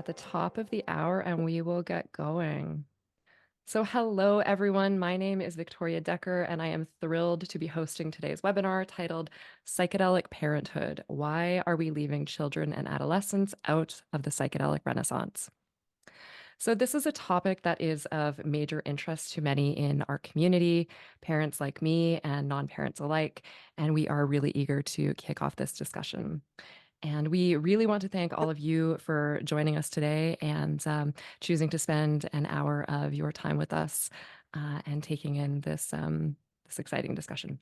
the top of the hour and we will get going. So hello, everyone. My name is Victoria Decker, and I am thrilled to be hosting today's webinar titled Psychedelic Parenthood: Why Are We Leaving Children and Adolescents Out of the Psychedelic Renaissance? So this is a topic that is of major interest to many in our community, parents like me and non-parents alike, and we are really eager to kick off this discussion. And we really want to thank all of you for joining us today and choosing to spend an hour of your time with us and taking in this exciting discussion.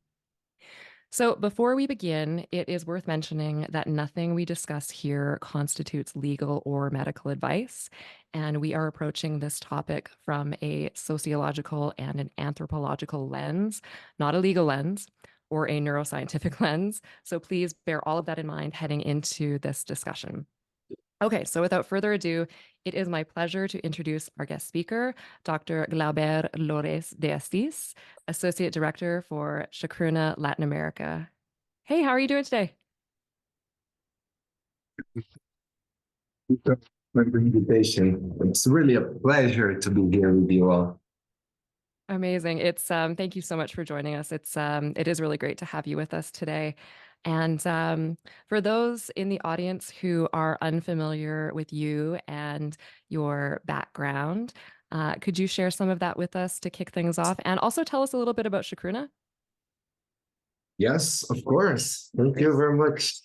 So before we begin, it is worth mentioning that nothing we discuss here constitutes legal or medical advice, and we are approaching this topic from a sociological and an anthropological lens, not a legal lens or a neuroscientific lens. So please bear all of that in mind heading into this discussion. Okay, so without further ado, it is my pleasure to introduce our guest speaker, Dr. Glauber Loures de Assis, Associate Director for Chacruna Latinoamérica. Hey, how are you doing today? Thank you for the invitation. It's really a pleasure to be here with you all. Amazing. It's thank you so much for joining us. It is really great to have you with us today. And for those in the audience who are unfamiliar with you and your background, could you share some of that with us to kick things off? And also tell us a little bit about Chacruna? Yes, of course. Thank you very much.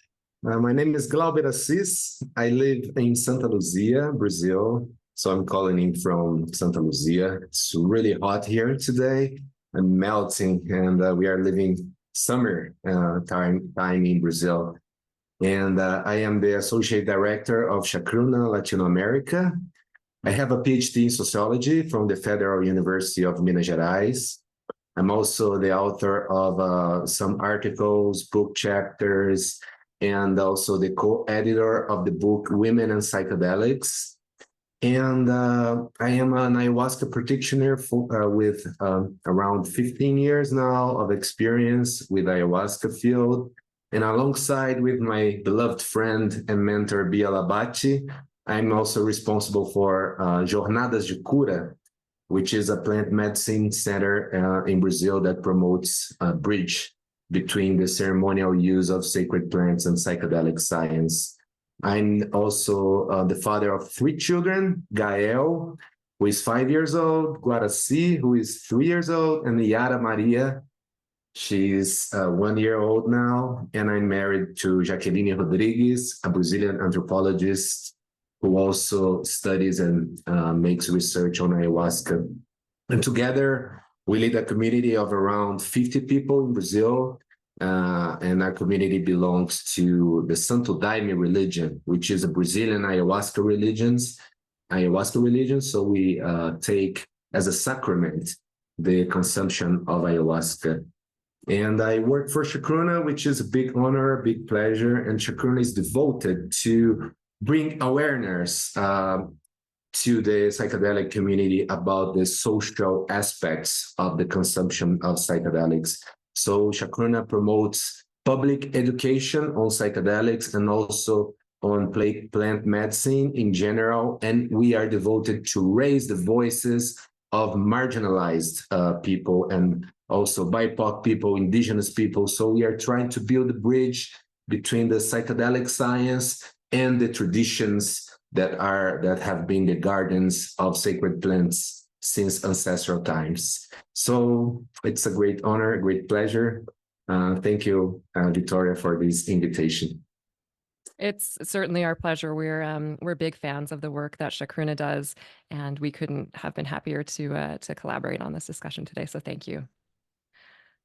My name is Glauber Assis. I live in Santa Luzia, Brazil. So I'm calling in from Santa Luzia. It's really hot here today and melting, and we are living summer time in Brazil. And I am the Associate Director of Chacruna Latinoamérica. I have a PhD in sociology from the Federal University of Minas Gerais. I'm also the author of some articles, book chapters, and also the co-editor of the book Women and Psychedelics. And I am an ayahuasca practitioner with around 15 years now of experience with ayahuasca field. And alongside with my beloved friend and mentor, Bia Labate, I'm also responsible for Jornadas de Cura, which is a plant medicine center in Brazil that promotes a bridge between the ceremonial use of sacred plants and psychedelic science. I'm also the father of 3 children, Gael, who is 5 years old, Guaraci, who is 3 years old, and Yara Maria, she's 1 year old now. And I'm married to Jaqueline Rodrigues, a Brazilian anthropologist who also studies and makes research on ayahuasca. And together, we lead a community of around 50 people in Brazil. And our community belongs to the Santo Daime religion, which is a Brazilian ayahuasca religion. So we take as a sacrament the consumption of ayahuasca. And I work for Chacruna, which is a big honor, a big pleasure. And Chacruna is devoted to bring awareness to the psychedelic community about the social aspects of the consumption of psychedelics. So Chacruna promotes public education on psychedelics and also on plant medicine in general. And we are devoted to raise the voices of marginalized people and also BIPOC people, Indigenous people. So we are trying to build a bridge between the psychedelic science and the traditions that have been the guardians of sacred plants since ancestral times. So it's a great honor, a great pleasure. Thank you, Victoria, for this invitation. It's certainly our pleasure. We're big fans of the work that Chacruna does, and we couldn't have been happier to collaborate on this discussion today. So thank you.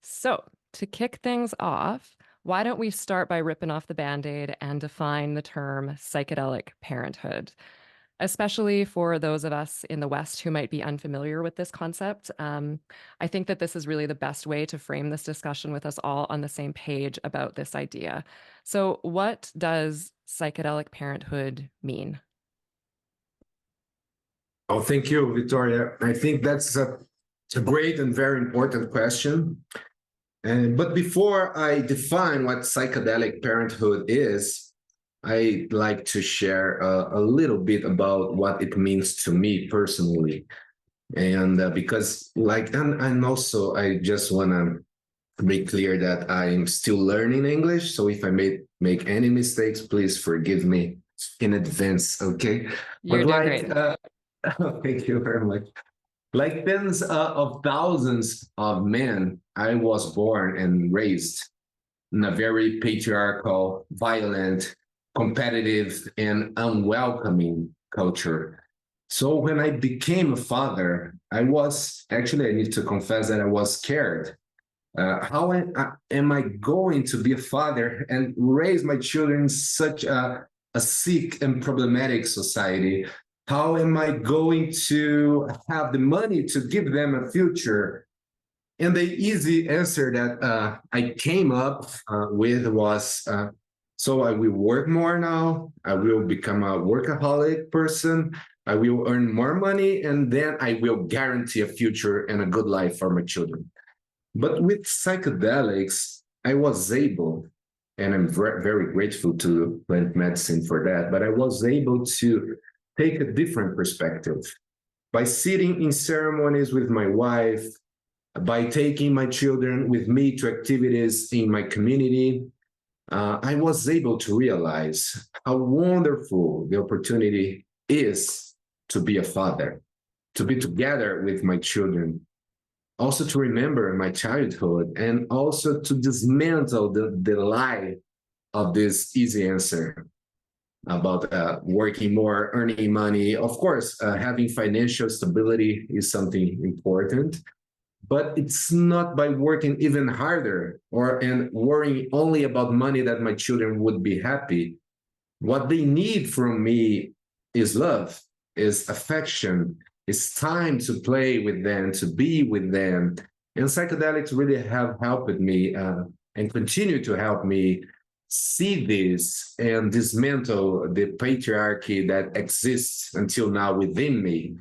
So to kick things off, why don't we start by ripping off the Band-Aid and define the term psychedelic parenthood? Especially for those of us in the West who might be unfamiliar with this concept. I think that this is really the best way to frame this discussion with us all on the same page about this idea. So what does psychedelic parenthood mean? Oh, thank you, Victoria. I think that's a great and very important question. But before I define what psychedelic parenthood is, I'd like to share a little bit about what it means to me personally. And because, and also, I just want to make clear that I'm still learning English. So if I make any mistakes, please forgive me in advance. Okay. You're But doing great. thank you very much. Like tens of thousands of men, I was born and raised in a very patriarchal, violent, competitive, and unwelcoming culture. So when I became a father, I need to confess that I was scared. Am I going to be a father and raise my children in such a sick and problematic society? How am I going to have the money to give them a future? And the easy answer that I came up with was so I will work more now. I will become a workaholic person. I will earn more money, and then I will guarantee a future and a good life for my children. But with psychedelics, I was able, and I'm very grateful to plant medicine for that, but I was able to take a different perspective. By sitting in ceremonies with my wife, by taking my children with me to activities in my community, I was able to realize how wonderful the opportunity is to be a father, to be together with my children, also to remember my childhood, and also to dismantle the lie of this easy answer about working more, earning money. Of course, having financial stability is something important, but it's not by working even harder and worrying only about money that my children would be happy. What they need from me is love, is affection, is time to play with them, to be with them. And psychedelics really have helped me and continue to help me see this and dismantle the patriarchy that exists until now within me.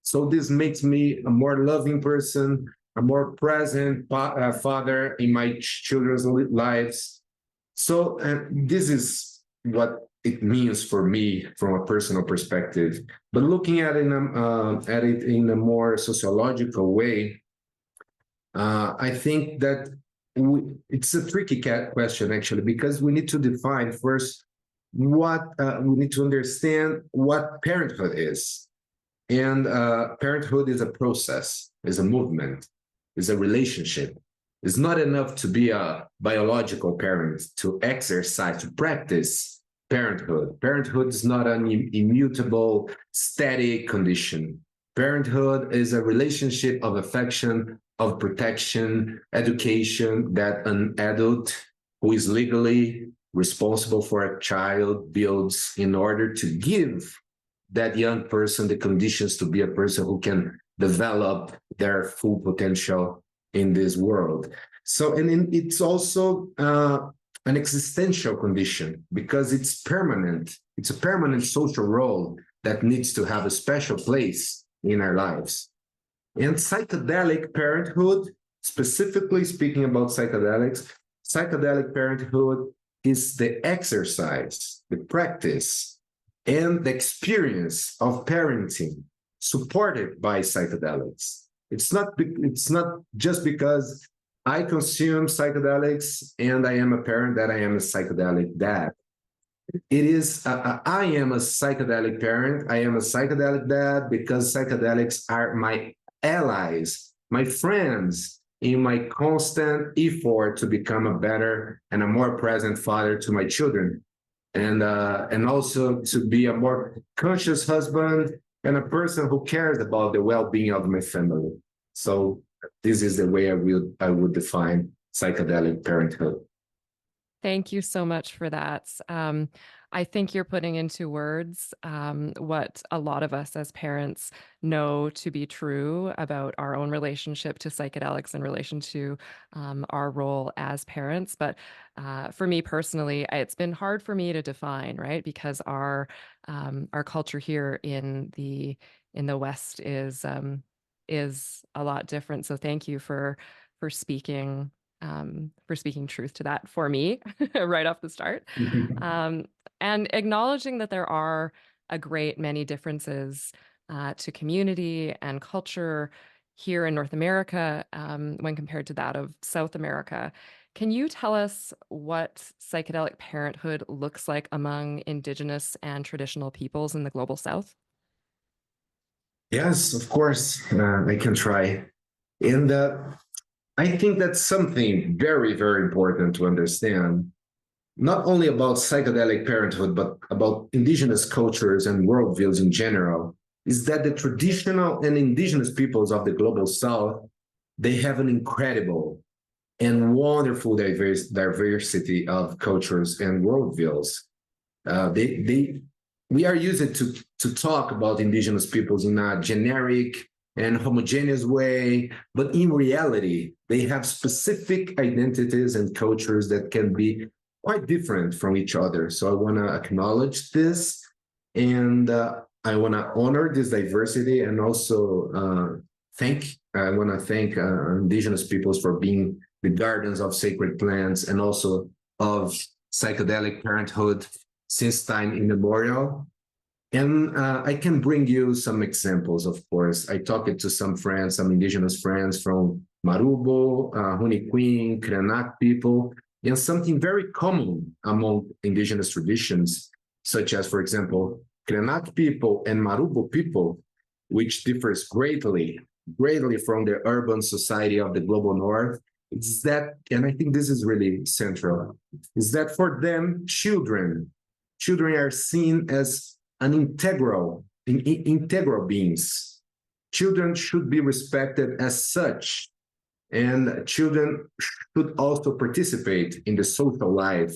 So this makes me a more loving person, a more present father in my children's lives. So this is what it means for me from a personal perspective. But looking at it in a more sociological way, I think that it's a tricky question actually, because we need to define first we need to understand what parenthood is. And parenthood is a process, is a movement, is a relationship. It's not enough to be a biological parent, to exercise, to practice parenthood. Parenthood is not an immutable, static condition. Parenthood is a relationship of affection, of protection, education that an adult who is legally responsible for a child builds in order to give that young person the conditions to be a person who can develop their full potential in this world. So, and it's also an existential condition because it's permanent. It's a permanent social role that needs to have a special place in our lives. And psychedelic parenthood, specifically speaking about psychedelics, psychedelic parenthood is the exercise, the practice, and the experience of parenting supported by psychedelics. It's not just because I consume psychedelics and I am a parent that I am a psychedelic dad. It is, I am a psychedelic parent, I am a psychedelic dad because psychedelics are my allies, my friends in my constant effort to become a better and a more present father to my children. And also to be a more conscious husband and a person who cares about the well-being of my family. So this is the way I would define psychedelic parenthood. Thank you so much for that. I think you're putting into words what a lot of us as parents know to be true about our own relationship to psychedelics in relation to our role as parents. But for me personally, it's been hard for me to define, right? Because our culture here in the West is a lot different. So thank you for speaking truth to that for me right off the start. And acknowledging that there are a great many differences to community and culture here in North America when compared to that of South America. Can you tell us what psychedelic parenthood looks like among Indigenous and traditional peoples in the global South? Yes, of course, I can try. And I think that's something very, very important to understand, not only about psychedelic parenthood, but about indigenous cultures and worldviews in general, is that the traditional and indigenous peoples of the global South, they have an incredible and wonderful diversity of cultures and worldviews. We are used to talk about indigenous peoples in a generic and homogeneous way, but in reality, they have specific identities and cultures that can be quite different from each other. So I want to acknowledge this, and I want to honor this diversity, and also I want to thank indigenous peoples for being the guardians of sacred plants and also of psychedelic parenthood since time immemorial. And I can bring you some examples, of course. I talked to some friends, some indigenous friends from Marubo, Huniquin, Krenak people, and something very common among indigenous traditions, such as, for example, Krenak people and Marubo people, which differs greatly from the urban society of the global north, is that, and I think this is really central, is that for them, children are seen as integral beings. Children should be respected as such, and children should also participate in the social life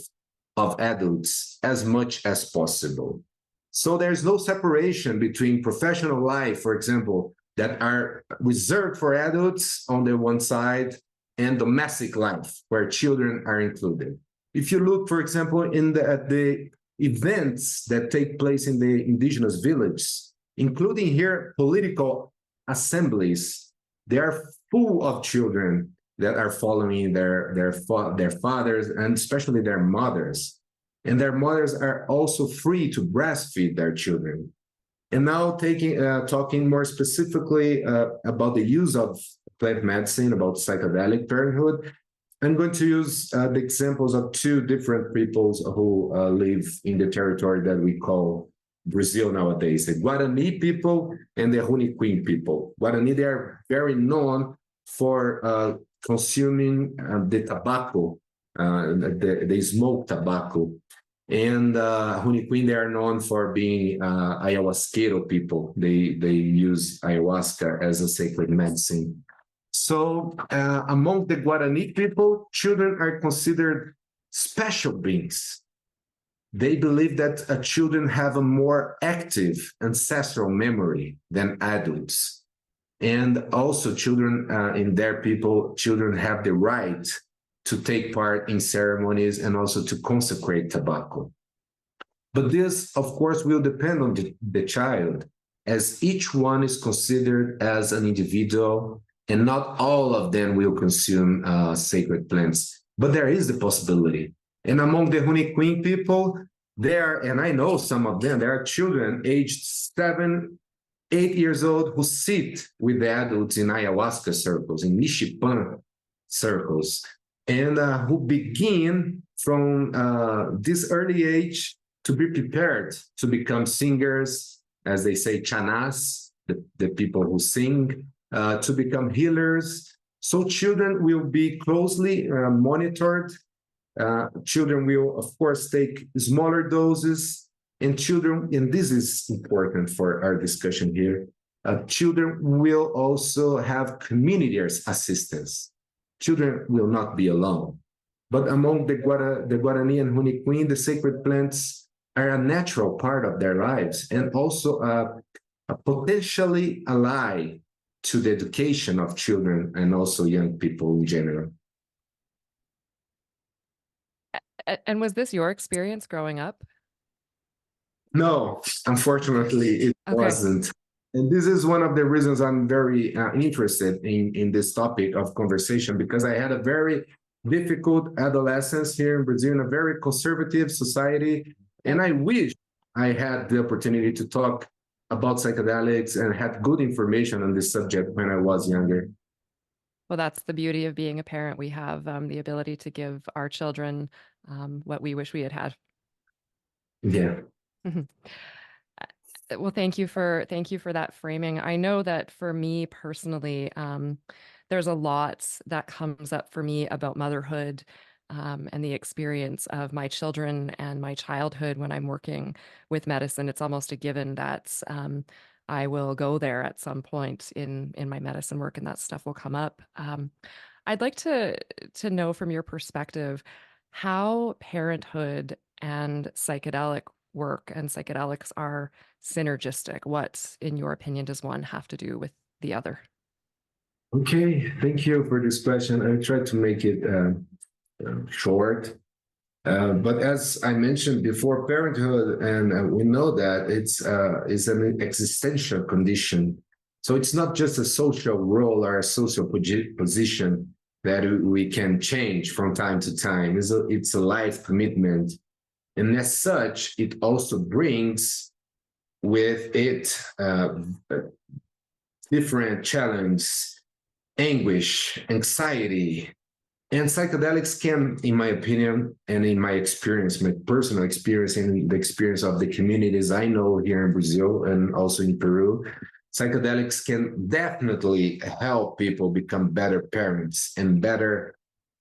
of adults as much as possible. So there's no separation between professional life, for example, that are reserved for adults on the one side, and domestic life, where children are included. If you look, for example, at the events that take place in the indigenous villages, including here political assemblies, they are full of children that are following their fathers, and especially their mothers. And their mothers are also free to breastfeed their children. And now talking more specifically about the use of plant medicine, about psychedelic parenthood, I'm going to use the examples of two different peoples who live in the territory that we call Brazil nowadays, the Guarani people and the Huniquin people. Guarani, they are very known for consuming the tobacco, the smoked tobacco. And Huniquin, they are known for being ayahuasquero people. They use ayahuasca as a sacred medicine. So among the Guarani people, children are considered special beings. They believe that children have a more active ancestral memory than adults. And also children in their people, children have the right to take part in ceremonies and also to consecrate tobacco. But this, of course, will depend on the child, as each one is considered as an individual, and not all of them will consume sacred plants. But there is the possibility. And among the Huniquin people, there, and I know some of them, there are children aged 7, 8 years old who sit with the adults in ayahuasca circles, in Nishipan circles, and who begin from this early age to be prepared to become singers, as they say, chanas, the people who sing, to become healers. So children will be closely monitored. Children will, of course, take smaller doses, and children, and this is important for our discussion here, children will also have community assistance. Children will not be alone. But among the Guarani and Huniquin, the sacred plants are a natural part of their lives, and also a potentially ally to the education of children and also young people in general. And was this your experience growing up? No, unfortunately, it wasn't. And this is one of the reasons I'm very interested in this topic of conversation, because I had a very difficult adolescence here in Brazil, in a very conservative society. And I wish I had the opportunity to talk about psychedelics and had good information on this subject when I was younger. Well, that's the beauty of being a parent. We have the ability to give our children what we wish we had had. Yeah. Well, thank you for that framing. I know that for me personally, there's a lot that comes up for me about motherhood and the experience of my children and my childhood when I'm working with medicine. It's almost a given that I will go there at some point in my medicine work, and that stuff will come up. I'd like to know from your perspective how parenthood and psychedelic work and psychedelics are synergistic. What, in your opinion, does one have to do with the other? Okay, thank you for this question. I try to make it short. But as I mentioned before, parenthood, and we know that it's is an existential condition. So it's not just a social role or a social position that we can change from time to time. It's a life commitment. And as such, it also brings with it different challenges, anguish, anxiety. And psychedelics can, in my opinion, and in my experience, my personal experience, and the experience of the communities I know here in Brazil and also in Peru, psychedelics can definitely help people become better parents and better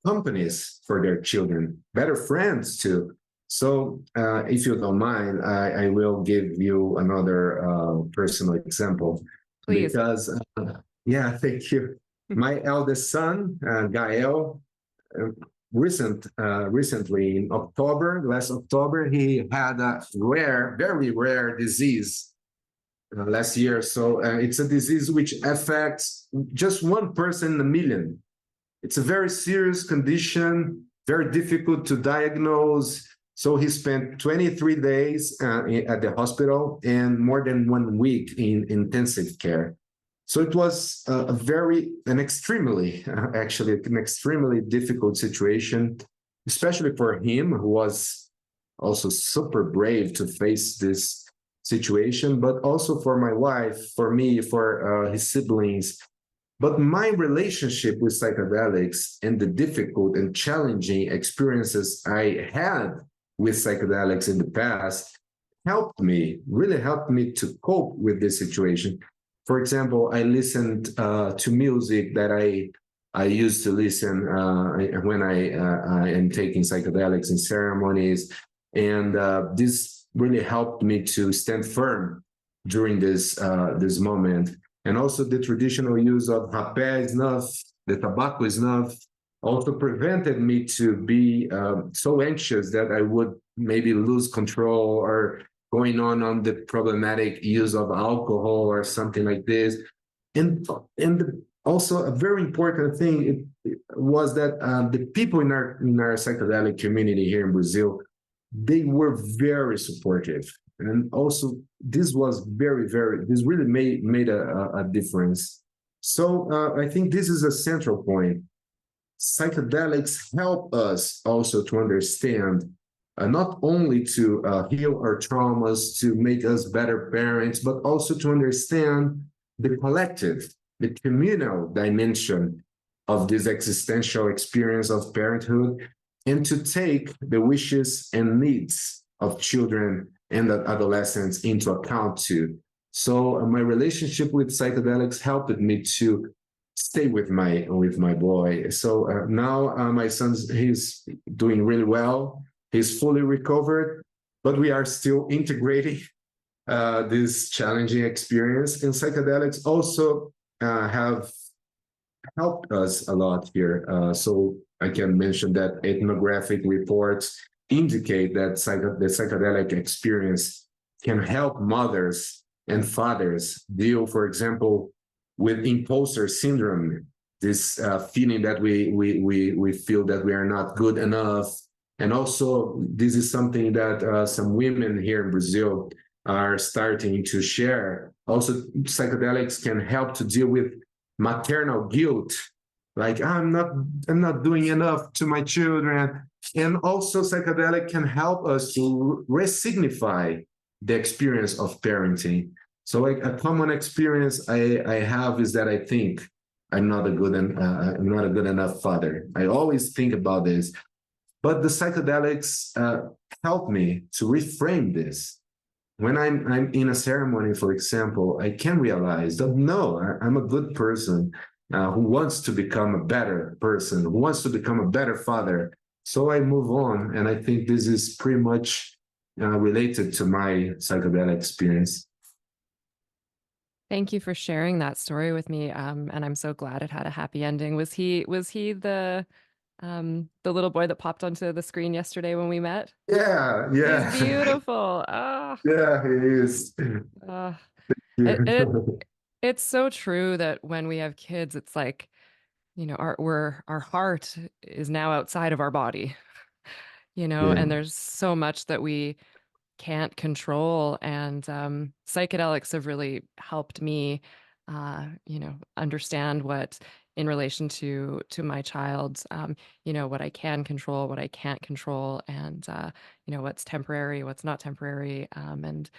companies for their children, better friends too. So, if you don't mind, I will give you another personal example. Please. Because, yeah, thank you. My eldest son, Gael, recently in last October, he had a very rare disease last year. So it's a disease which affects just one person in a million. It's a very serious condition, very difficult to diagnose. So he spent 23 days at the hospital and more than 1 week in intensive care. So it was an extremely difficult situation, especially for him, who was also super brave to face this situation, but also for my wife, for me, for his siblings. But my relationship with psychedelics and the difficult and challenging experiences I had with psychedelics in the past really helped me to cope with this situation. For example, I listened to music that I used to listen when I am taking psychedelics in ceremonies, and this really helped me to stand firm during this moment. And also the traditional use of rapé snuff, the tobacco snuff, also prevented me to be so anxious that I would maybe lose control or going on the problematic use of alcohol or something like this. And also a very important thing was that the people in our psychedelic community here in Brazil, they were very supportive. And also this was this really made a difference. So I think this is a central point. Psychedelics help us also to understand not only to heal our traumas, to make us better parents, but also to understand the collective, the communal dimension of this existential experience of parenthood, and to take the wishes and needs of children and adolescents into account too. So my relationship with psychedelics helped me to stay with my boy. So now my he's doing really well. He's fully recovered, but we are still integrating this challenging experience. And psychedelics also have helped us a lot here. So I can mention that ethnographic reports indicate that the psychedelic experience can help mothers and fathers deal, for example, with imposter syndrome, this feeling that we feel that we are not good enough. And also, this is something that some women here in Brazil are starting to share. Also, psychedelics can help to deal with maternal guilt, like I'm not doing enough to my children. And also psychedelic can help us to re-signify the experience of parenting. So a common experience I have is that I think I'm not a good enough father. I always think about this, but the psychedelics help me to reframe this. When I'm in a ceremony, for example, I can realize that no, I'm a good person who wants to become a better person, who wants to become a better father. So I move on, and I think this is pretty much related to my psychedelic experience. Thank you for sharing that story with me. And I'm so glad it had a happy ending. Was he the little boy that popped onto the screen yesterday when we met? Yeah, He's yeah, beautiful. Ah, yeah, he is. ah. It, Yeah, it it's so true that when we have kids, it's like, our heart is now outside of our body, and there's so much that we can't control. And psychedelics have really helped me, understand what, in relation to my child, what I can control, what I can't control, and what's temporary, what's not temporary. And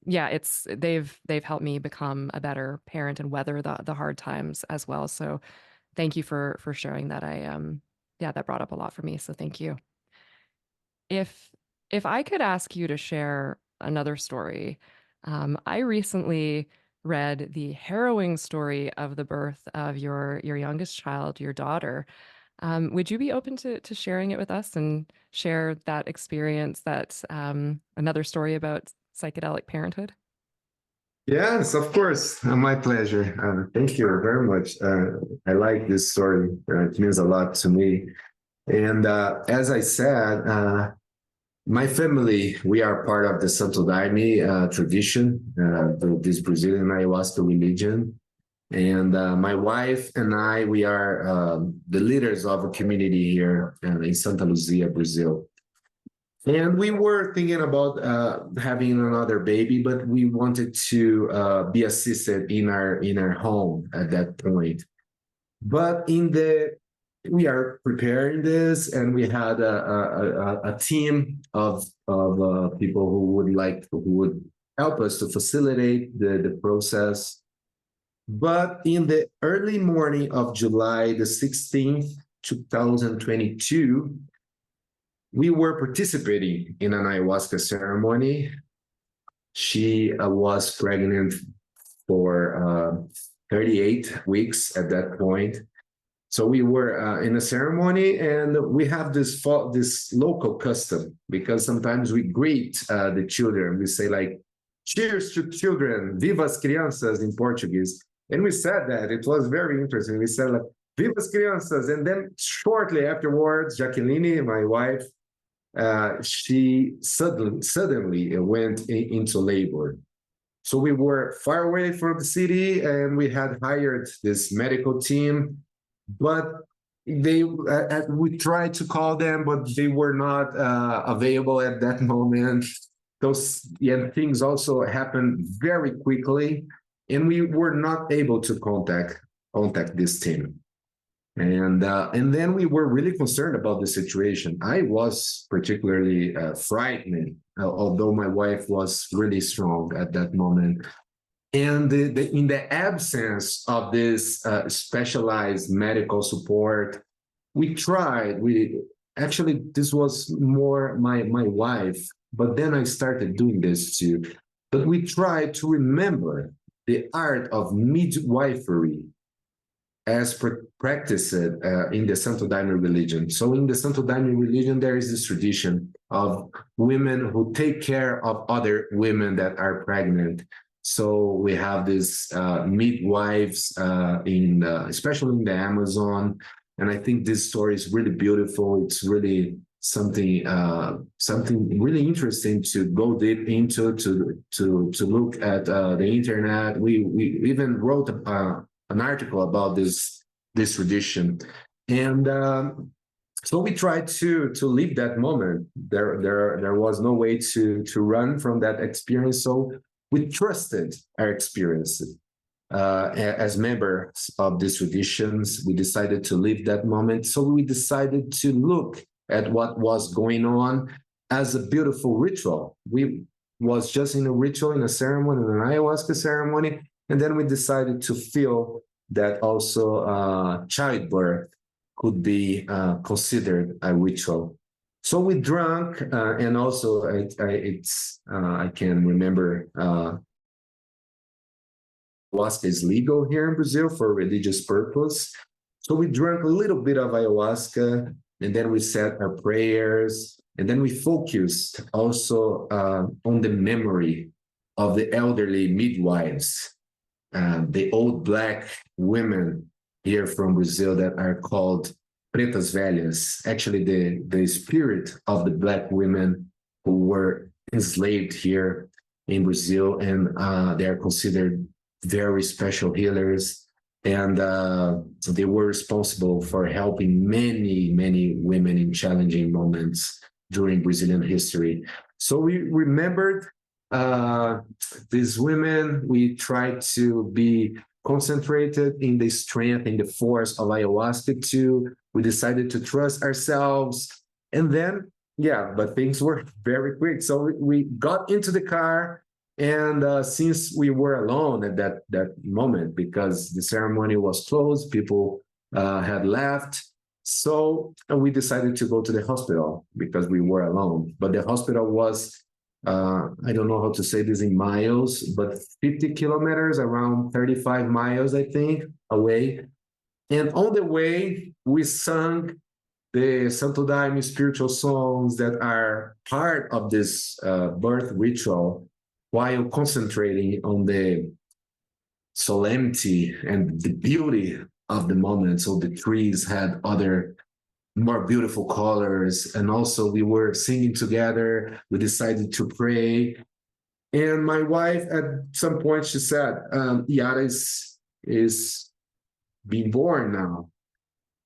yeah, they've helped me become a better parent and weather the hard times as well. So thank you for sharing that. Yeah, that brought up a lot for me. So thank you. If if I could ask you to share another story, I recently read the harrowing story of the birth of your youngest child, your daughter. Would you be open to sharing it with us and share that experience, that another story about psychedelic parenthood? yes, of course. My pleasure. Thank you very much. I like this story. It means a lot to me. And as I said, my family, we are part of the Santo Daime tradition, this Brazilian ayahuasca religion. And my wife and I, we are the leaders of a community here in Santa Luzia, Brazil. And we were thinking about having another baby, but we wanted to be assisted in our home at that point. But we are preparing this, and we had a team of people who would help us to facilitate the process. But in the early morning of July the 16th, 2022, we were participating in an ayahuasca ceremony. She was pregnant for 38 weeks at that point. So we were in a ceremony, and we have this local custom, because sometimes we greet the children. We say like, "Cheers to children, viva as crianças" in Portuguese. And we said that. It was very interesting. We said like, "Viva as crianças," and then shortly afterwards, Jacqueline, my wife, she suddenly went into labor. So we were far away from the city, and we had hired this medical team, but we tried to call them, but they were not available at that moment. Things also happened very quickly, and we were not able to contact this team. And then we were really concerned about the situation. I was particularly frightened, although my wife was really strong at that moment. And in the absence of this specialized medical support, we tried. This was more my wife, but then I started doing this too. But we tried to remember the art of midwifery as practiced in the Santo Daime religion. So in the Santo Daime religion, there is this tradition of women who take care of other women that are pregnant. So we have these midwives especially in the Amazon. And I think this story is really beautiful. It's really something really interesting to go deep into, to look at the internet. We even wrote an article about this tradition, and so we tried to live that moment. There was no way to run from that experience. So we trusted our experiences. As members of these traditions, we decided to live that moment. So we decided to look at what was going on as a beautiful ritual. We was just in a ritual, in a ceremony, an ayahuasca ceremony, and then we decided to feel that also childbirth could be considered a ritual. So we drank, and also I can remember ayahuasca is legal here in Brazil for religious purpose. So we drank a little bit of ayahuasca, and then we said our prayers, and then we focused also on the memory of the elderly midwives, the old Black women here from Brazil that are called pretas velhas, actually the spirit of the Black women who were enslaved here in Brazil, and they are considered very special healers, and they were responsible for helping many, many women in challenging moments during Brazilian history. So we remembered these women. We tried to be concentrated in the strength and the force of ayahuasca too. We decided to trust ourselves. And then, yeah, but things were very quick. So we got into the car, and since we were alone at that moment, because the ceremony was closed, people had left. So we decided to go to the hospital because we were alone. But the hospital was, I don't know how to say this in miles, but 50 kilometers, around 35 miles, I think, away. And on the way, we sang the Santo Daime spiritual songs that are part of this birth ritual, while concentrating on the solemnity and the beauty of the moment. So the trees had other more beautiful colors, and also we were singing together. We decided to pray, and my wife at some point she said, Yara is being born now.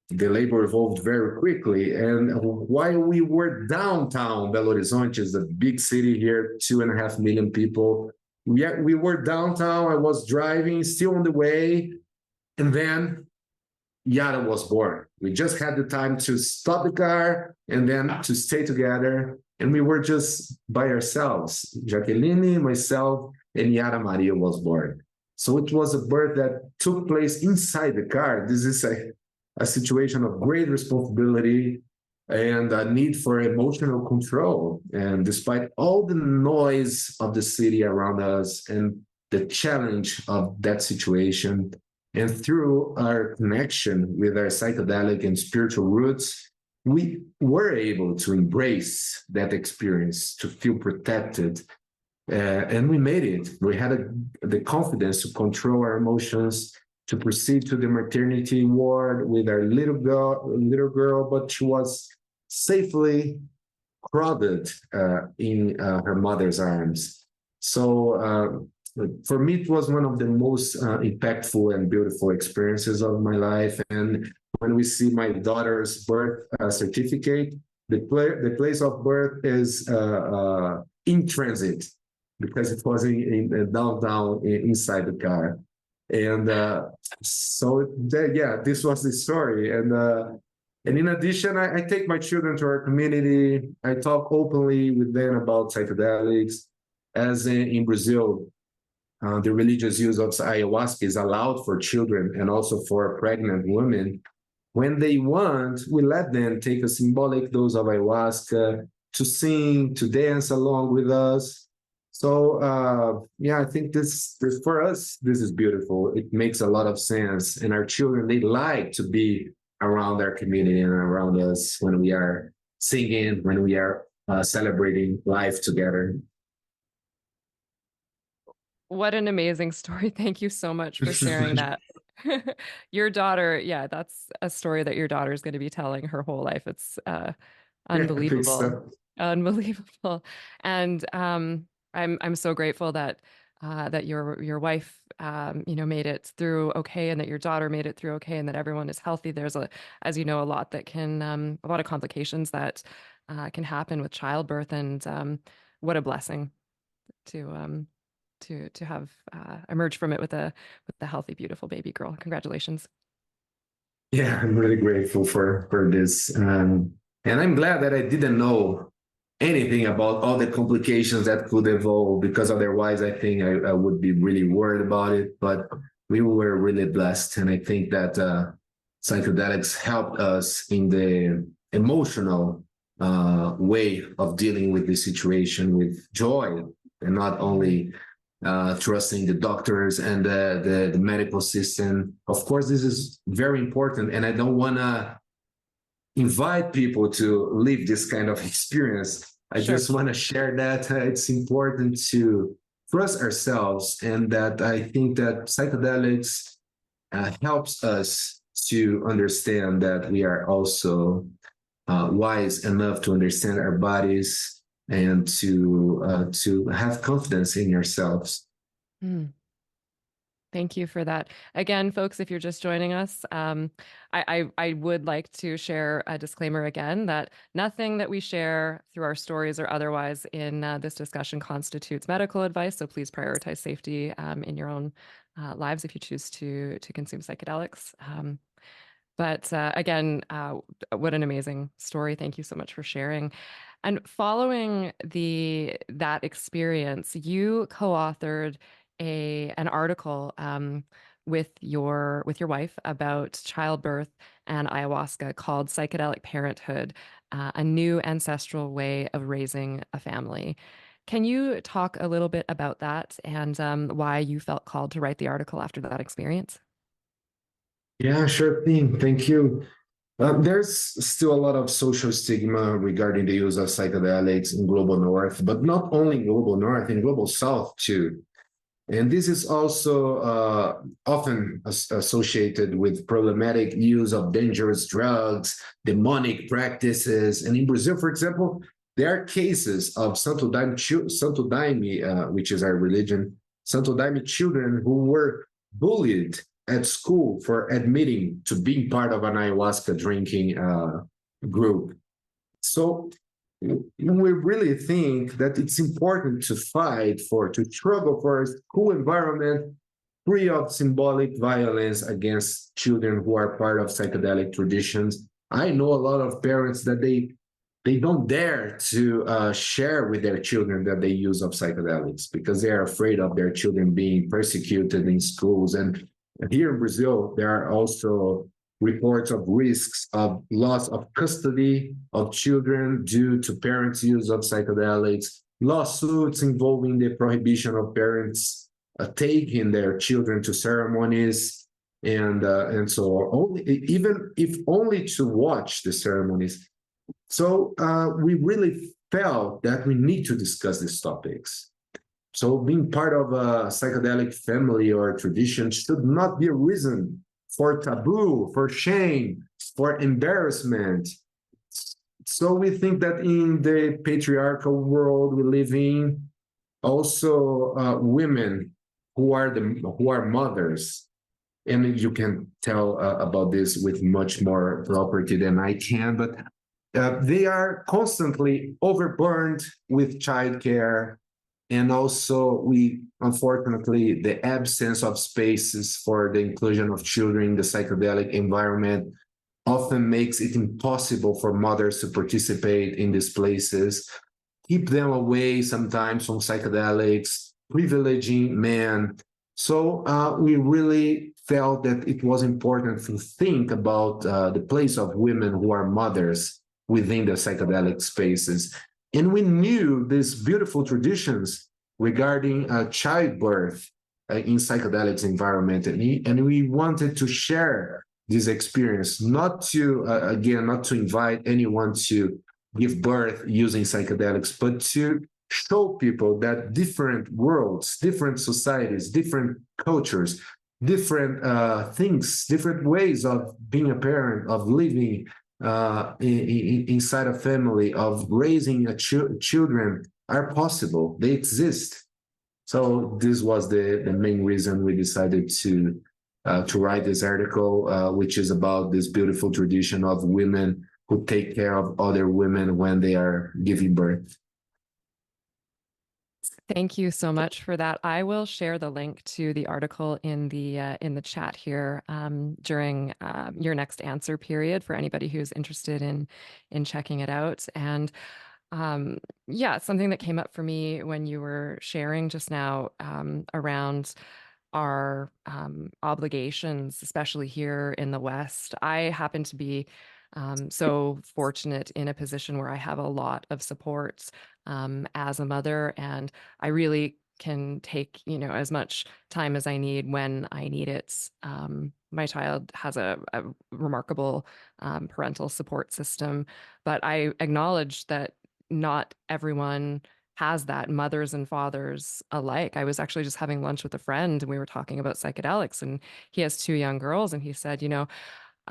The labor evolved very quickly, and while we were downtown Belo Horizonte, is a big city here, 2.5 million people, we were downtown. I was driving, still on the way, and then Yara was born. We just had the time to stop the car and then to stay together. And we were just by ourselves. Jaqueline, myself, and Yara Maria was born. So it was a birth that took place inside the car. This is a situation of great responsibility and a need for emotional control. And despite all the noise of the city around us and the challenge of that situation, and through our connection with our psychedelic and spiritual roots, we were able to embrace that experience, to feel protected. And we made it. We had the confidence to control our emotions, to proceed to the maternity ward with our little girl, but she was safely cradled in her mother's arms. So for me, it was one of the most impactful and beautiful experiences of my life. And when we see my daughter's birth certificate, the place of birth is in transit, because it was in downtown inside the car. And yeah, this was the story. And in addition, I take my children to our community. I talk openly with them about psychedelics. As in Brazil, the religious use of ayahuasca is allowed for children and also for pregnant women. When they want, we let them take a symbolic dose of ayahuasca to sing, to dance along with us. So yeah, I think this for us, this is beautiful. It makes a lot of sense. And our children, they like to be around our community and around us when we are singing, when we are celebrating life together. What an amazing story. Thank you so much for sharing that. Your daughter, yeah, that's a story that your daughter is going to be telling her whole life. It's unbelievable. Yeah, Unbelievable. And I'm so grateful that that your wife made it through okay, and that your daughter made it through okay, and that everyone is healthy. There's as you know, a lot that can a lot of complications that can happen with childbirth, and what a blessing to to have emerged from it with a healthy, beautiful baby girl. Congratulations. Yeah, I'm really grateful for this. And I'm glad that I didn't know anything about all the complications that could evolve, because otherwise I think I would be really worried about it. But we were really blessed. And I think that psychedelics helped us in the emotional way of dealing with the situation with joy, and not only trusting the doctors and the medical system. Of course, this is very important. And I don't want to invite people to live this kind of experience. I just want to share that it's important to trust ourselves, and that I think that psychedelics helps us to understand that we are also wise enough to understand our bodies, and to have confidence in yourselves. Mm. Thank you for that. Again, folks, if you're just joining us, I would like to share a disclaimer again that nothing that we share through our stories or otherwise in this discussion constitutes medical advice. So please prioritize safety in your own lives if you choose to consume psychedelics. But again, what an amazing story. Thank you so much for sharing. And following that experience, you co-authored an article with your wife about childbirth and ayahuasca called Psychedelic Parenthood, a new ancestral way of raising a family. Can you talk a little bit about that and why you felt called to write the article after that experience? Yeah, sure thing. Thank you. There's still a lot of social stigma regarding the use of psychedelics in global north, but not only in global north, in global south too. And this is also often associated with problematic use of dangerous drugs, demonic practices. And in Brazil, for example, there are cases of Santo Daime, which is our religion, Santo Daime children who were bullied at school for admitting to being part of an ayahuasca drinking group. So we really think that it's important to struggle for a school environment free of symbolic violence against children who are part of psychedelic traditions. I know a lot of parents that they don't dare to share with their children that they use of psychedelics, because they are afraid of their children being persecuted in schools. And here in Brazil, there are also reports of risks of loss of custody of children due to parents' use of psychedelics, lawsuits involving the prohibition of parents taking their children to ceremonies, and so only, even if only to watch the ceremonies. So we really felt that we need to discuss these topics. So being part of a psychedelic family or tradition should not be a reason for taboo, for shame, for embarrassment. So we think that in the patriarchal world we live in, also women who are mothers, and you can tell about this with much more property than I can, but they are constantly overburdened with childcare. And also, unfortunately, the absence of spaces for the inclusion of children in the psychedelic environment often makes it impossible for mothers to participate in these places, keep them away sometimes from psychedelics, privileging men. So we really felt that it was important to think about the place of women who are mothers within the psychedelic spaces. And we knew these beautiful traditions regarding childbirth in psychedelics environment. And we wanted to share this experience, not to invite anyone to give birth using psychedelics, but to show people that different worlds, different societies, different cultures, different things, different ways of being a parent, of living inside a family, of raising children are possible. They exist. So this was the main reason we decided to write this article, which is about this beautiful tradition of women who take care of other women when they are giving birth. Thank you so much for that. I will share the link to the article in the chat here during your next answer period for anybody who's interested in checking it out. And yeah, something that came up for me when you were sharing just now around our obligations, especially here in the West. I happen to be so fortunate in a position where I have a lot of support as a mother, and I really can take, as much time as I need when I need it. My child has a remarkable parental support system, but I acknowledge that not everyone has that, mothers and fathers alike. I was actually just having lunch with a friend and we were talking about psychedelics, and he has two young girls, and he said,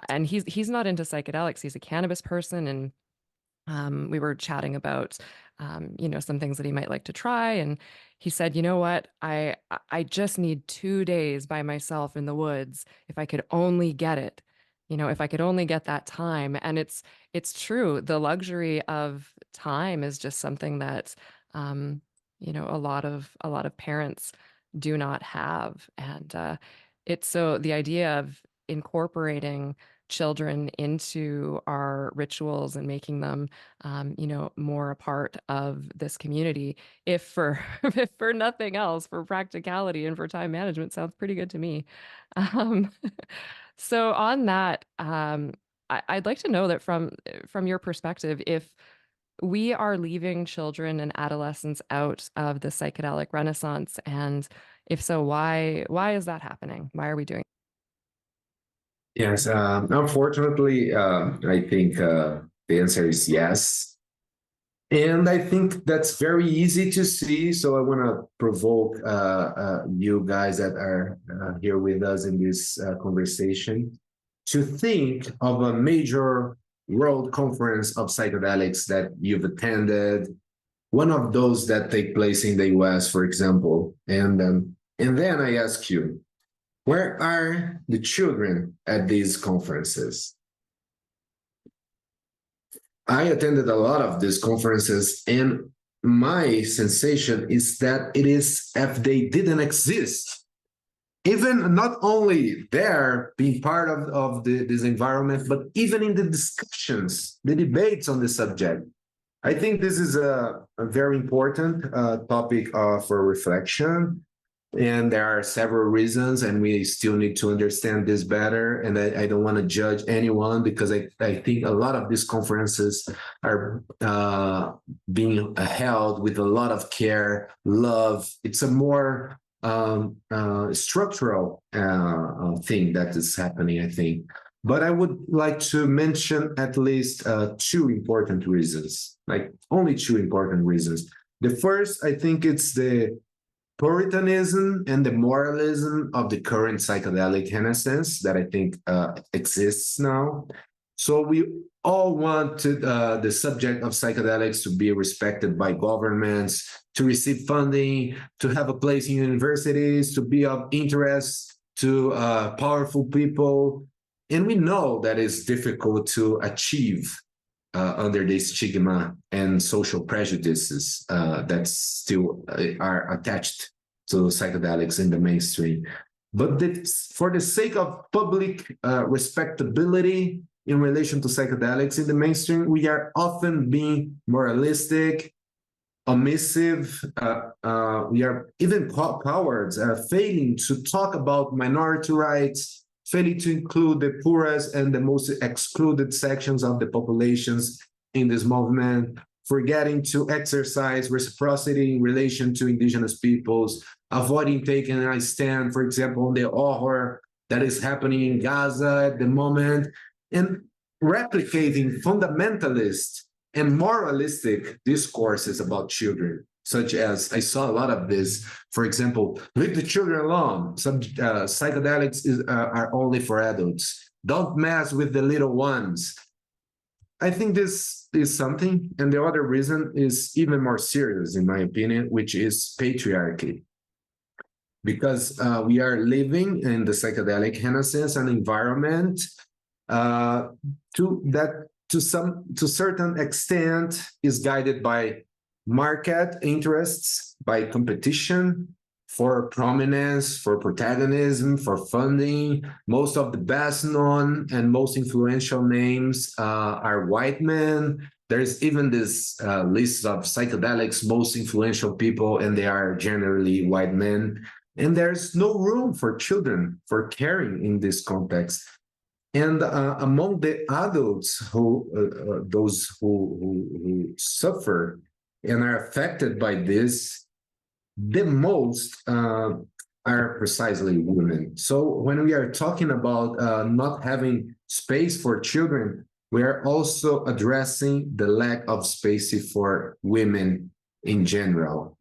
and he's not into psychedelics. He's a cannabis person, and we were chatting about some things that he might like to try, and he said, "You know what? I just need 2 days by myself in the woods. If I could only get it, if I could only get that time." And it's true. The luxury of time is just something that um, a lot of parents do not have, and it's so the idea of incorporating children into our rituals and making them more a part of this community, if for if for nothing else, for practicality and for time management, sounds pretty good to me. um, so on that, I'd like to know that from your perspective, if we are leaving children and adolescents out of the psychedelic renaissance, and if so, why is that happening? Why are we doing? Yes, unfortunately, I think the answer is yes. And I think that's very easy to see. So I want to provoke you guys that are here with us in this conversation to think of a major world conference of psychedelics that you've attended, one of those that take place in the US, for example. And then I ask you, where are the children at these conferences? I attended a lot of these conferences, and my sensation is that it is if they didn't exist. Even not only there being part of this environment, but even in the discussions, the debates on the subject. I think this is a very important topic for reflection. And there are several reasons, and we still need to understand this better. And I don't want to judge anyone because I think a lot of these conferences are being held with a lot of care, love. It's a more structural thing that is happening, I think. But I would like to mention at least two important reasons, like only two important reasons. The first, I think it's the Puritanism and the moralism of the current psychedelic renaissance that I think exists now. So we all want the subject of psychedelics to be respected by governments, to receive funding, to have a place in universities, to be of interest to powerful people. And we know that it's difficult to achieve under the stigma and social prejudices that still are attached to psychedelics in the mainstream. But for the sake of public respectability in relation to psychedelics in the mainstream, we are often being moralistic, omissive. We are even cowards, failing to talk about minority rights, failing to include the poorest and the most excluded sections of the populations in this movement, forgetting to exercise reciprocity in relation to indigenous peoples, avoiding taking a stand, for example, on the horror that is happening in Gaza at the moment, and replicating fundamentalist and moralistic discourses about children, such as I saw a lot of this. For example, leave the children alone. Some psychedelics are only for adults. Don't mess with the little ones. I think this is something. And the other reason is even more serious, in my opinion, which is patriarchy. Because we are living in the psychedelic renaissance, an environment to certain extent is guided by market interests, by competition, for prominence, for protagonism, for funding. Most of the best known and most influential names are white men. There's even this list of psychedelics most influential people, and they are generally white men. And there's no room for children for caring in this context. And among the adults those who suffer and are affected by this, the most are precisely women. So when we are talking about not having space for children, we are also addressing the lack of space for women in general.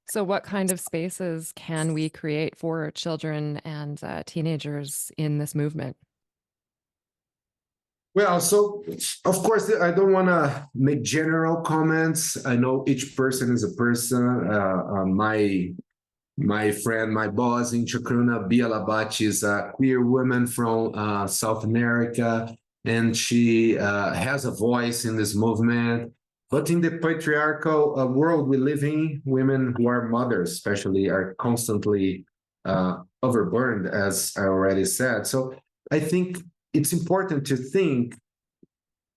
So what kind of spaces can we create for children and teenagers in this movement? Well, so of course, I don't want to make general comments. I know each person is a person. My friend, my boss in Chacruna, Bia Labate, is a queer woman from South America, and she has a voice in this movement. But in the patriarchal world we live in, women who are mothers, especially, are constantly overburdened, as I already said. So I think it's important to think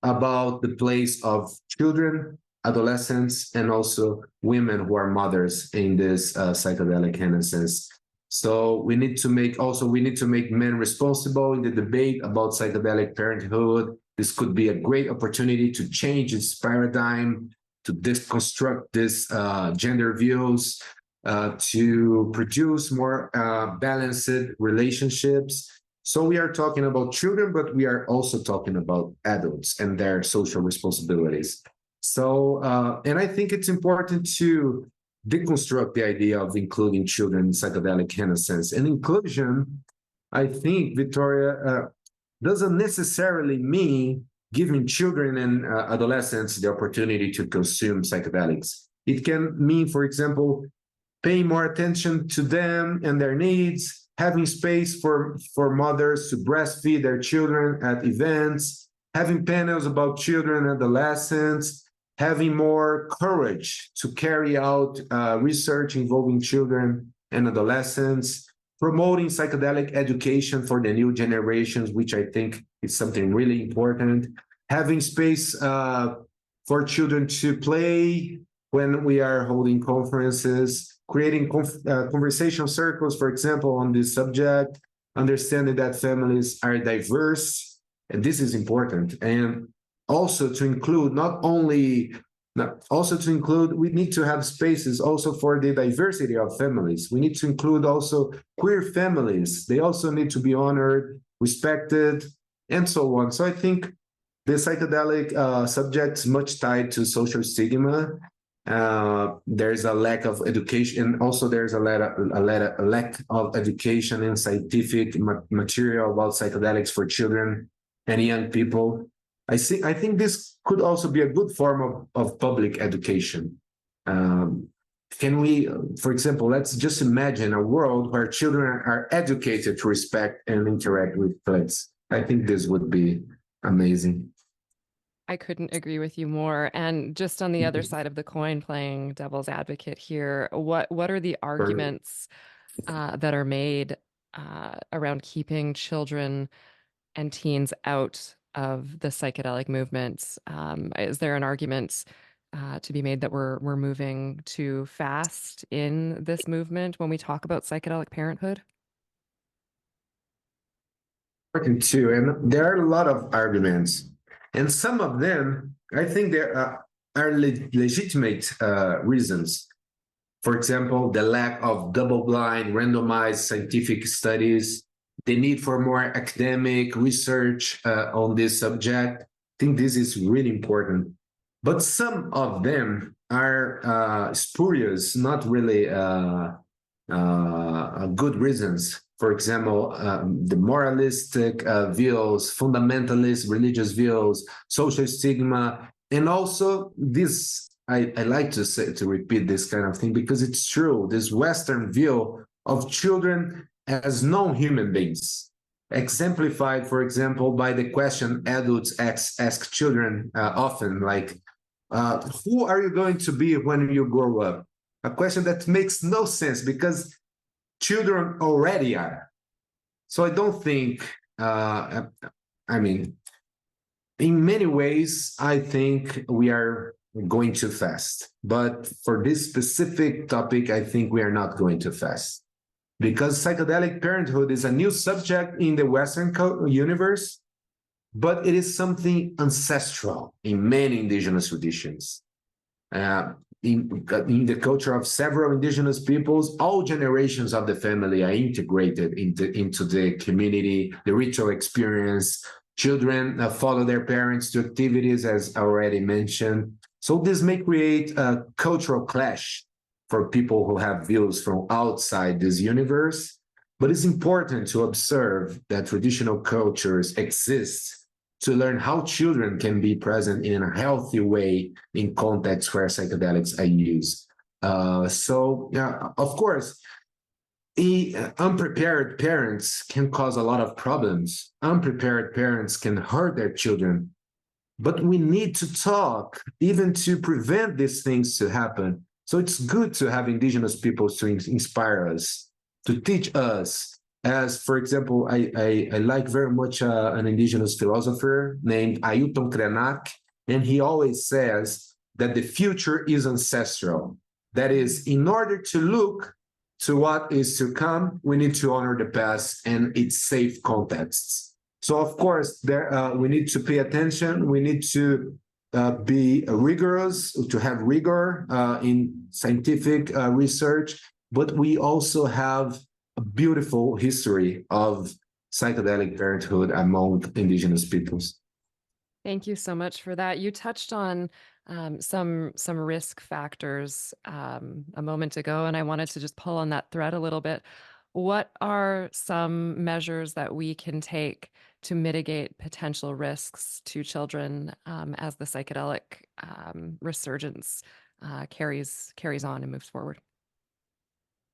about the place of children, adolescents, and also women who are mothers in this psychedelic renaissance. So we need to make men responsible in the debate about psychedelic parenthood. This could be a great opportunity to change its paradigm, to deconstruct this gender views, to produce more balanced relationships. So we are talking about children, but we are also talking about adults and their social responsibilities. So, and I think it's important to deconstruct the idea of including children in psychedelic renaissance. And inclusion, I think, Victoria, doesn't necessarily mean giving children and adolescents the opportunity to consume psychedelics. It can mean, for example, paying more attention to them and their needs, having space for mothers to breastfeed their children at events, having panels about children and adolescents, having more courage to carry out research involving children and adolescents, promoting psychedelic education for the new generations, which I think is something really important, having space for children to play when we are holding conferences, creating conversation circles, for example, on this subject, understanding that families are diverse, and this is important. And also to include we need to have spaces also for the diversity of families. We need to include also queer families. They also need to be honored, respected, and so on. So I think the psychedelic subject is much tied to social stigma. There's a lack of education. Also, there's a lack of education and scientific material about psychedelics for children and young people. I think this could also be a good form of public education. Can we, for example, let's just imagine a world where children are educated to respect and interact with plants. I think this would be amazing. I couldn't agree with you more. And just on the other side of the coin, playing devil's advocate here, what are the arguments that are made around keeping children and teens out of the psychedelic movements? Is there an argument to be made that we're moving too fast in this movement when we talk about psychedelic parenthood? Too, and there are a lot of arguments. And some of them, I think there are legitimate reasons. For example, the lack of double-blind, randomized scientific studies, the need for more academic research on this subject. I think this is really important. But some of them are spurious, not really good reasons. For example, the moralistic views, fundamentalist religious views, social stigma, and also this, I like to repeat this kind of thing because it's true, this Western view of children as non-human beings, exemplified, for example, by the question adults ask children often, like, who are you going to be when you grow up? A question that makes no sense because children already are. So I don't think, I mean, in many ways, I think we are going too fast. But for this specific topic, I think we are not going too fast. Because psychedelic parenthood is a new subject in the Western universe, but it is something ancestral in many indigenous traditions. Uh, in the culture of several indigenous peoples, all generations of the family are integrated into the community, the ritual experience. Children follow their parents to activities, as already mentioned. So this may create a cultural clash for people who have views from outside this universe. But it's important to observe that traditional cultures exist to learn how children can be present in a healthy way in contexts where psychedelics are used. Of course, unprepared parents can cause a lot of problems. Unprepared parents can hurt their children. But we need to talk even to prevent these things to happen. So it's good to have indigenous peoples to inspire us, to teach us. As, for example, I like very much an indigenous philosopher named Ailton Krenak, and he always says that the future is ancestral. That is, in order to look to what is to come, we need to honor the past and its safe contexts. So, of course, we need to pay attention. We need to be rigorous, to have rigor in scientific research, but we also have a beautiful history of psychedelic parenthood among indigenous peoples. Thank you so much for that. You touched on some risk factors a moment ago, and I wanted to just pull on that thread a little bit. What are some measures that we can take to mitigate potential risks to children as the psychedelic resurgence carries on and moves forward?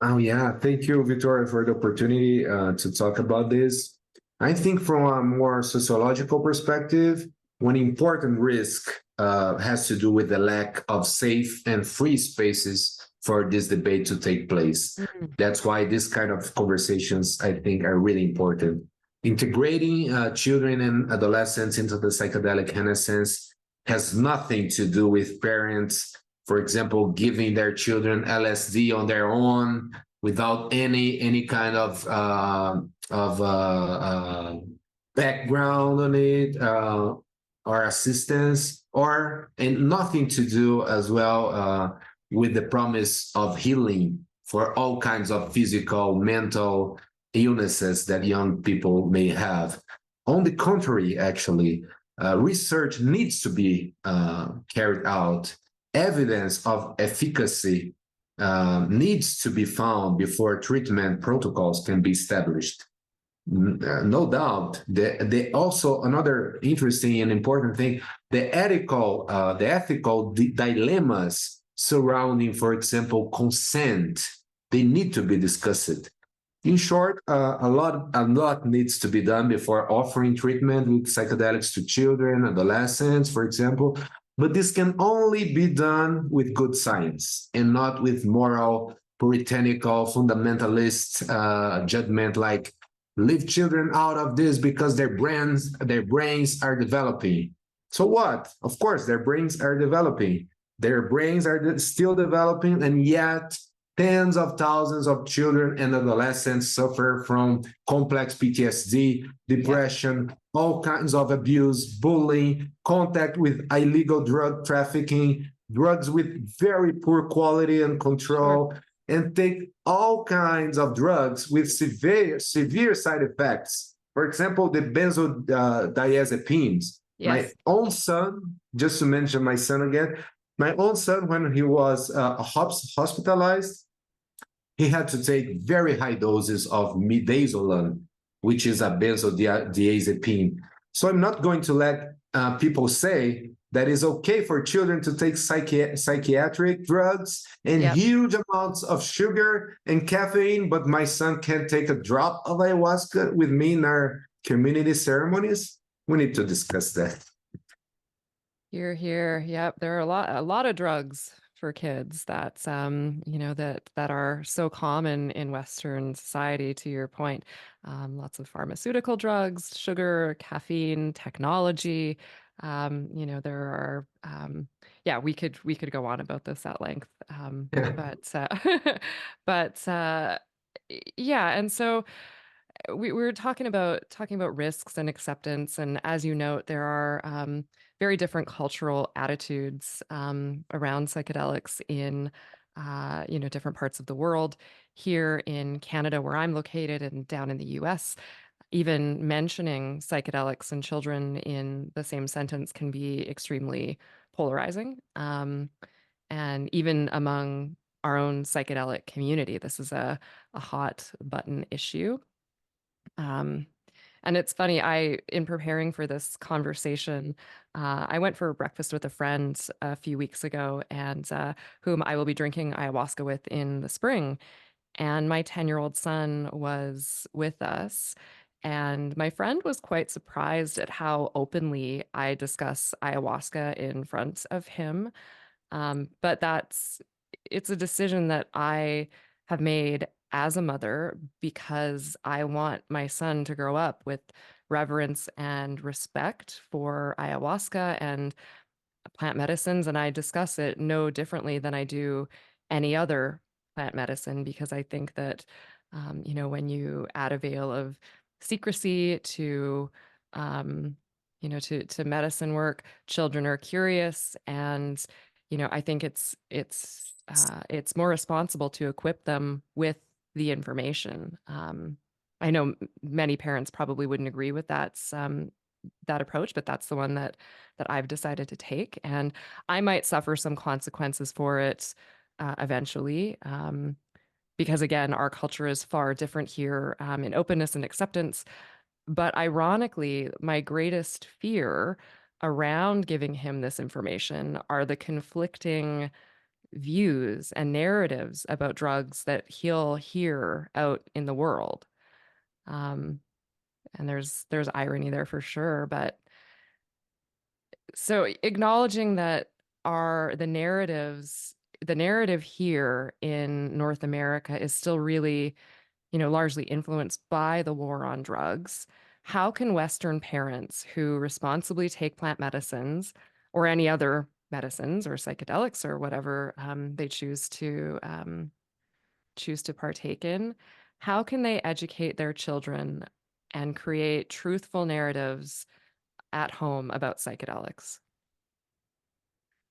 Oh, yeah. Thank you, Victoria, for the opportunity to talk about this. I think from a more sociological perspective, one important risk has to do with the lack of safe and free spaces for this debate to take place. Mm-hmm. That's why this kind of conversations, I think, are really important. Integrating children and adolescents into the psychedelic renaissance has nothing to do with parents, for example, giving their children LSD on their own without any kind of background on it or assistance, and nothing to do as well with the promise of healing for all kinds of physical, mental illnesses that young people may have. On the contrary, actually, research needs to be carried out. Evidence of efficacy needs to be found before treatment protocols can be established. No doubt. Also, another interesting and important thing, the ethical dilemmas surrounding, for example, consent, they need to be discussed. In short, a lot needs to be done before offering treatment with psychedelics to children, adolescents, for example. But this can only be done with good science and not with moral, puritanical, fundamentalist judgment like leave children out of this because their brains are developing. So what? Of course, their brains are developing. Their brains are still developing, and yet tens of thousands of children and adolescents suffer from complex PTSD, depression, all kinds of abuse, bullying, contact with illegal drug trafficking, drugs with very poor quality and control, and take all kinds of drugs with severe side effects. For example, the benzodiazepines. Yes. My own son, just to mention my son again, my own son, when he was hospitalized, he had to take very high doses of midazolam, which is a benzodiazepine. So I'm not going to let people say that it's okay for children to take psychiatric drugs and huge amounts of sugar and caffeine, but my son can't take a drop of ayahuasca with me in our community ceremonies. We need to discuss that. Here. Yep, there are a lot of drugs for kids that's that are so common in Western society, to your point. Lots of pharmaceutical drugs, sugar, caffeine, technology. There are yeah, we could go on about this at length. But but yeah, and so we were talking about risks and acceptance, and as you note, there are very different cultural attitudes around psychedelics in different parts of the world. Here in Canada, where I'm located, and down in the U.S., even mentioning psychedelics and children in the same sentence can be extremely polarizing. And even among our own psychedelic community, this is a hot button issue. Um, and it's funny, in preparing for this conversation, I went for breakfast with a friend a few weeks ago, and whom I will be drinking ayahuasca with in the spring. And my 10-year-old son was with us. And my friend was quite surprised at how openly I discuss ayahuasca in front of him. But it's a decision that I have made as a mother because I want my son to grow up with reverence and respect for ayahuasca and plant medicines. And I discuss it no differently than I do any other plant medicine because I think that, when you add a veil of secrecy um, to medicine work, children are curious, and I think it's more responsible to equip them with the information. I know many parents probably wouldn't agree with that approach, but that's the one that I've decided to take, and I might suffer some consequences for it eventually. Because again, our culture is far different here in openness and acceptance. But ironically, my greatest fear around giving him this information are the conflicting views and narratives about drugs that he'll hear out in the world. Um, and there's irony there for sure, but so acknowledging that the narrative here in North America is still really, largely influenced by the war on drugs. How can Western parents who responsibly take plant medicines or any other medicines or psychedelics or whatever they choose to partake in, how can they educate their children and create truthful narratives at home about psychedelics?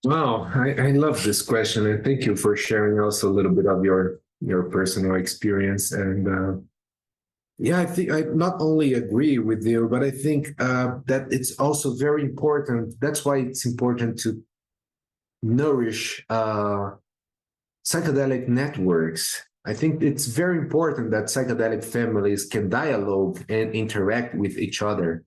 Wow, I love this question, and thank you for sharing also a little bit of your personal experience. And yeah, I think I not only agree with you, but I think that it's also very important. That's why it's important to nourish psychedelic networks. I think it's very important that psychedelic families can dialogue and interact with each other.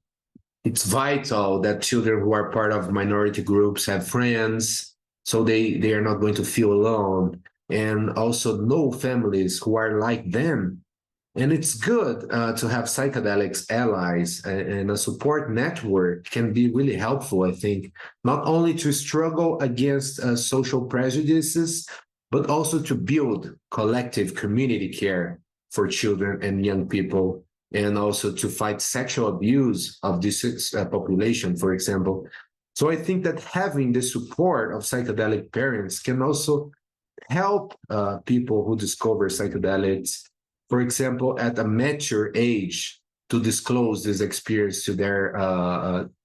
It's vital that children who are part of minority groups have friends, so they are not going to feel alone, and also know families who are like them. And it's good to have psychedelics allies, and a support network can be really helpful, I think, not only to struggle against social prejudices, but also to build collective community care for children and young people, and also to fight sexual abuse of this population, for example. So I think that having the support of psychedelic parents can also help people who discover psychedelics, for example, at a mature age, to disclose this experience to their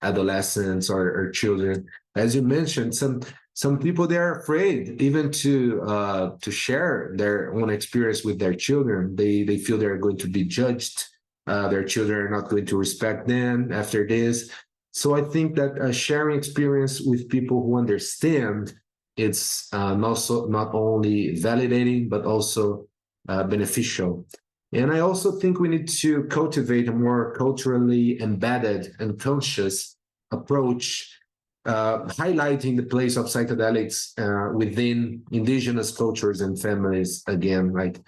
adolescents or children. As you mentioned, some people, they're afraid even to share their own experience with their children. They feel they're going to be judged. Their children are not going to respect them after this. So I think that sharing experience with people who understand, it's not only validating, but also beneficial. And I also think we need to cultivate a more culturally embedded and conscious approach, highlighting the place of psychedelics within indigenous cultures and families again, right?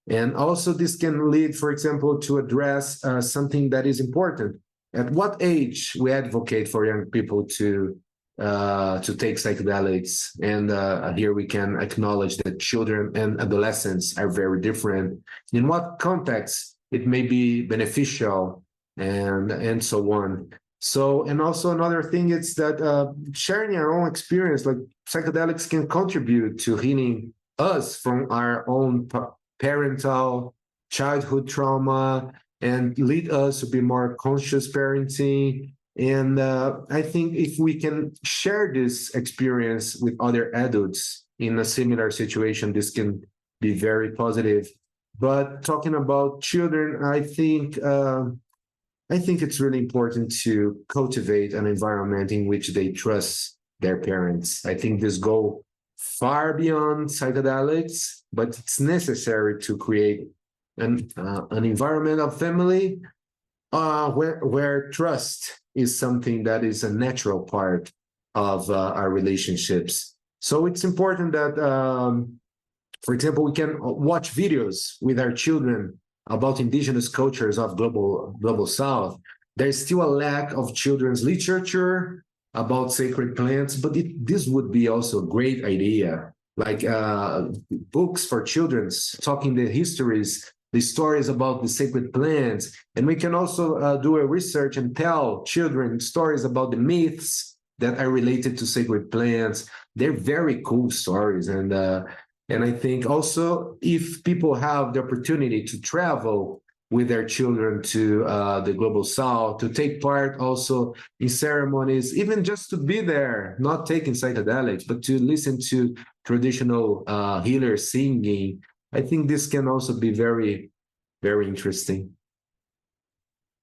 And also this can lead, for example, to address something that is important. At what age we advocate for young people to to take psychedelics. And here we can acknowledge that children and adolescents are very different. In what context it may be beneficial, and so on. So, and also another thing is that sharing our own experience, like psychedelics can contribute to healing us from our own parental childhood trauma and lead us to be more conscious parenting. And I think if we can share this experience with other adults in a similar situation, this can be very positive. But talking about children, I think it's really important to cultivate an environment in which they trust their parents. I think this goes far beyond psychedelics, but it's necessary to create an environment of family where trust is something that is a natural part of our relationships. So it's important that, for example, we can watch videos with our children about indigenous cultures of global South. There's still a lack of children's literature about sacred plants, but this would be also a great idea, like books for children, talking the histories, the stories about the sacred plants. And we can also do a research and tell children stories about the myths that are related to sacred plants. They're very cool stories. And I think also if people have the opportunity to travel with their children to the global South, to take part also in ceremonies, even just to be there, not taking psychedelics, but to listen to traditional healers singing, I think this can also be very, very interesting.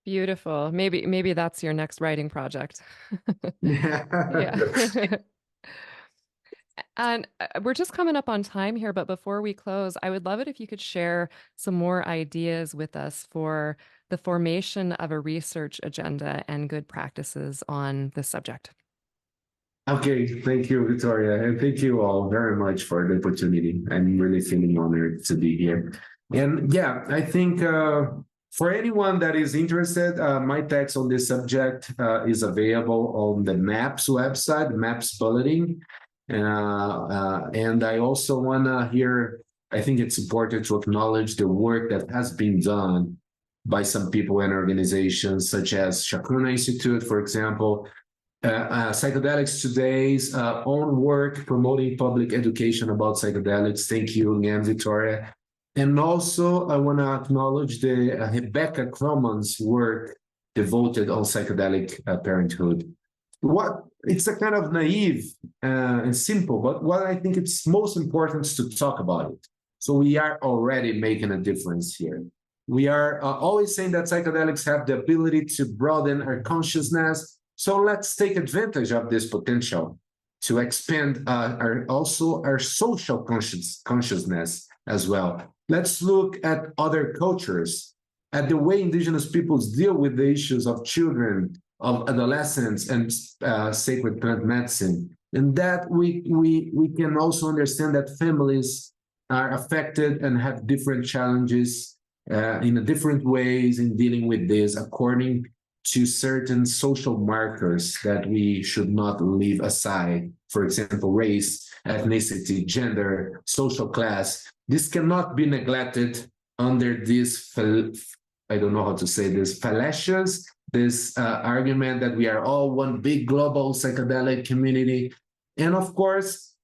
Beautiful. Maybe that's your next writing project. Yeah. And we're just coming up on time here, but before we close, I would love it if you could share some more ideas with us for the formation of a research agenda and good practices on this subject. Okay, thank you, Victoria, and thank you all very much for the opportunity. I'm really feeling honored to be here. And yeah, I think for anyone that is interested, my text on this subject is available on the MAPS website, MAPS Bulletin. And I also want to hear, I think it's important to acknowledge the work that has been done by some people and organizations such as Chacruna Institute, for example, Psychedelics Today's own work promoting public education about psychedelics. Thank you again, Victoria. And also, I want to acknowledge the Rebecca Croman's work devoted on psychedelic parenthood. It's a kind of naive and simple, but what I think it's most important is to talk about it. So we are already making a difference here. We are always saying that psychedelics have the ability to broaden our consciousness. So let's take advantage of this potential to expand our social consciousness as well. Let's look at other cultures, at the way indigenous peoples deal with the issues of children, of adolescents, and sacred plant medicine. And that we can also understand that families are affected and have different challenges in different ways in dealing with this according to certain social markers that we should not leave aside. For example, race, ethnicity, gender, social class. This cannot be neglected under this, I don't know how to say this, fallacious, this argument that we are all one big global psychedelic community. And of course,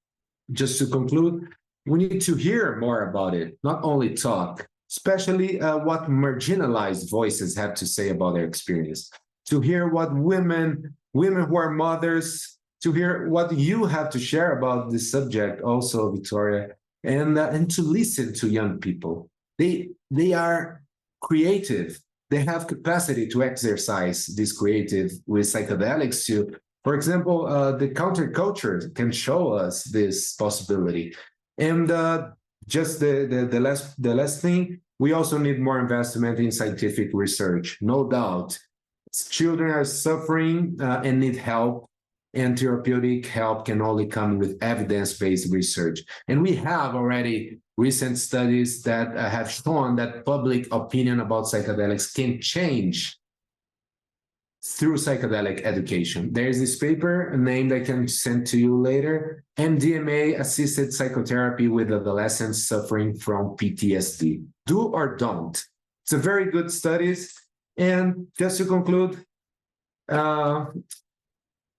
just to conclude, we need to hear more about it, not only talk, especially what marginalized voices have to say about their experience, to hear what women who are mothers, to hear what you have to share about this subject also, Victoria, and to listen to young people. They are creative. They have capacity to exercise this creative with psychedelics too. For example, the counterculture can show us this possibility. And just the last thing, we also need more investment in scientific research, no doubt. Children are suffering and need help, and therapeutic help can only come with evidence-based research. And we have already recent studies that have shown that public opinion about psychedelics can change through psychedelic education. There's this paper, a name I can send to you later, MDMA-assisted psychotherapy with adolescents suffering from PTSD. Do or don't. It's a very good studies. And just to conclude,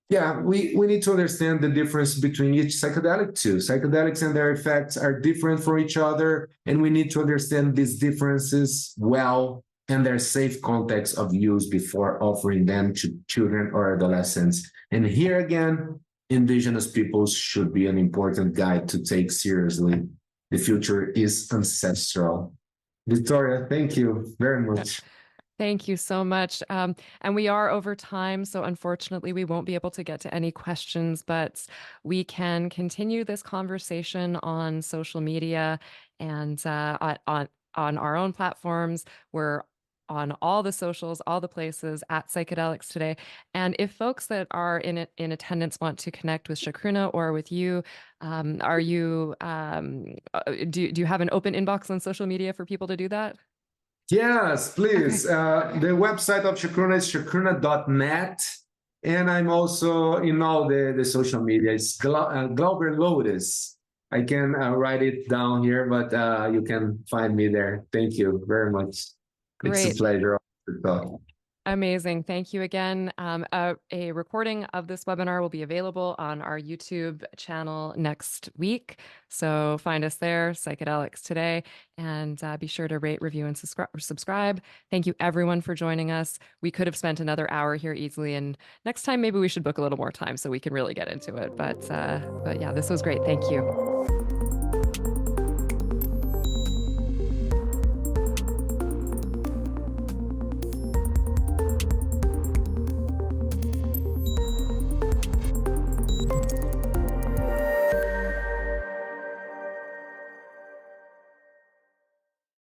we need to understand the difference between each psychedelic too. Psychedelics and their effects are different from each other, and we need to understand these differences well and their safe context of use before offering them to children or adolescents. And here again, Indigenous peoples should be an important guide to take seriously. The future is ancestral. Victoria, thank you very much. Thank you so much. And we are over time, so unfortunately, we won't be able to get to any questions, but we can continue this conversation on social media and on our own platforms. We're on all the socials, all the places at Psychedelics today. And if folks that are in attendance want to connect with Chacruna or with you, are you do you have an open inbox on social media for people to do that? Yes, please. Okay. The website of Chacruna is chacruna.net. And I'm also in all the social media. It's Glauber Loures. I can write it down here, but you can find me there. Thank you very much. It's a Great. pleasure to talk. Amazing. Thank you again. A recording of this webinar will be available on our YouTube channel next week. So find us there, Psychedelics Today, and be sure to rate, review, and subscribe. Thank you everyone for joining us. We could have spent another hour here easily, and next time maybe we should book a little more time so we can really get into it. But yeah, this was great. Thank you.